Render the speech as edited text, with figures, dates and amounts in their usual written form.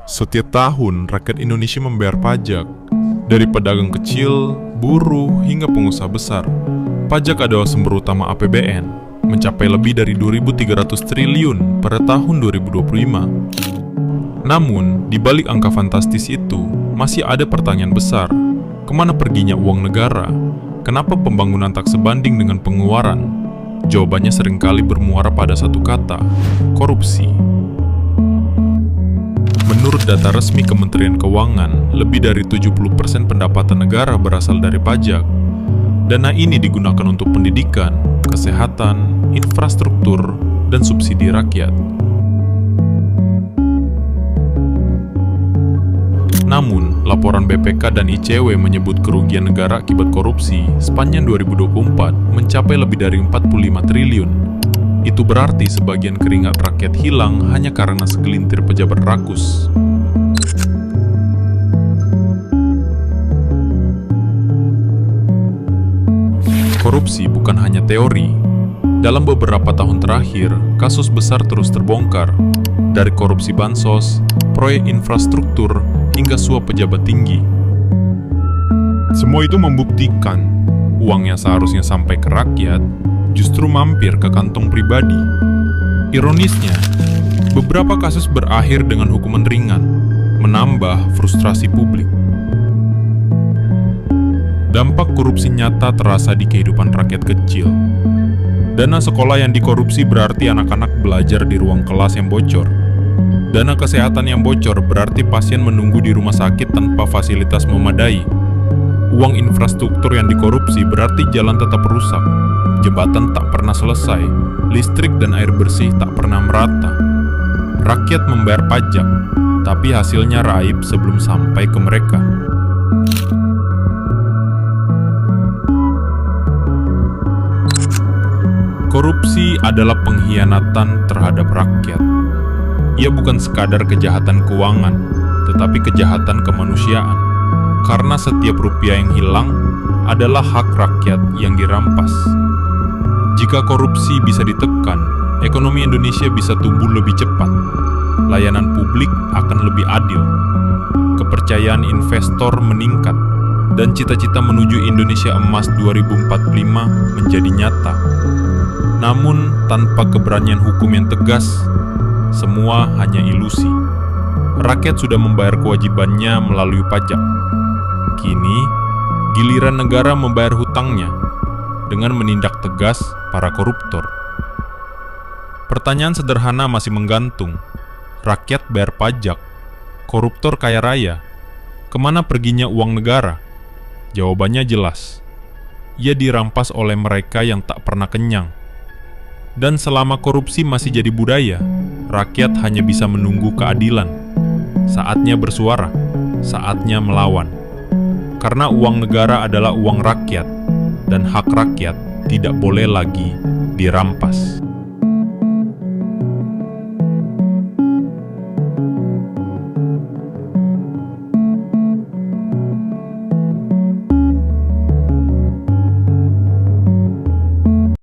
Setiap tahun, rakyat Indonesia membayar pajak. Dari pedagang kecil, buruh, hingga pengusaha besar. Pajak adalah sumber utama APBN, mencapai lebih dari 2.300 triliun pada tahun 2025. Namun, di balik angka fantastis itu, masih ada pertanyaan besar. Kemana perginya uang negara? Kenapa pembangunan tak sebanding dengan pengeluaran? Jawabannya seringkali bermuara pada satu kata, korupsi. Menurut data resmi Kementerian Keuangan, lebih dari 70% pendapatan negara berasal dari pajak. Dana ini digunakan untuk pendidikan, kesehatan, infrastruktur, dan subsidi rakyat. Namun, laporan BPK dan ICW menyebut kerugian negara akibat korupsi sepanjang 2024 mencapai lebih dari 45 triliun. Itu berarti sebagian keringat rakyat hilang hanya karena segelintir pejabat rakus. Korupsi bukan hanya teori. Dalam beberapa tahun terakhir, kasus besar terus terbongkar. Dari korupsi bansos, proyek infrastruktur, hingga suap pejabat tinggi. Semua itu membuktikan uang yang seharusnya sampai ke rakyat justru mampir ke kantong pribadi. Ironisnya, beberapa kasus berakhir dengan hukuman ringan, menambah frustrasi publik. Dampak korupsi nyata terasa di kehidupan rakyat kecil. Dana sekolah yang dikorupsi berarti anak-anak belajar di ruang kelas yang bocor. Dana kesehatan yang bocor berarti pasien menunggu di rumah sakit tanpa fasilitas memadai. Uang infrastruktur yang dikorupsi berarti jalan tetap rusak, jembatan tak pernah selesai, listrik dan air bersih tak pernah merata. Rakyat membayar pajak, tapi hasilnya raib sebelum sampai ke mereka. Korupsi adalah pengkhianatan terhadap rakyat. Ia bukan sekadar kejahatan keuangan, tetapi kejahatan kemanusiaan. Karena setiap rupiah yang hilang adalah hak rakyat yang dirampas. Jika korupsi bisa ditekan, ekonomi Indonesia bisa tumbuh lebih cepat. Layanan publik akan lebih adil. Kepercayaan investor meningkat. Dan cita-cita menuju Indonesia Emas 2045 menjadi nyata. Namun, tanpa keberanian hukum yang tegas, semua hanya ilusi. Rakyat sudah membayar kewajibannya melalui pajak. Kini, giliran negara membayar hutangnya dengan menindak tegas para koruptor. Pertanyaan sederhana masih menggantung. Rakyat bayar pajak, koruptor kaya raya. Kemana perginya uang negara? Jawabannya jelas. Ia dirampas oleh mereka yang tak pernah kenyang. Dan selama korupsi masih jadi budaya, rakyat hanya bisa menunggu keadilan. Saatnya bersuara, saatnya melawan. Karena uang negara adalah uang rakyat, dan hak rakyat tidak boleh lagi dirampas.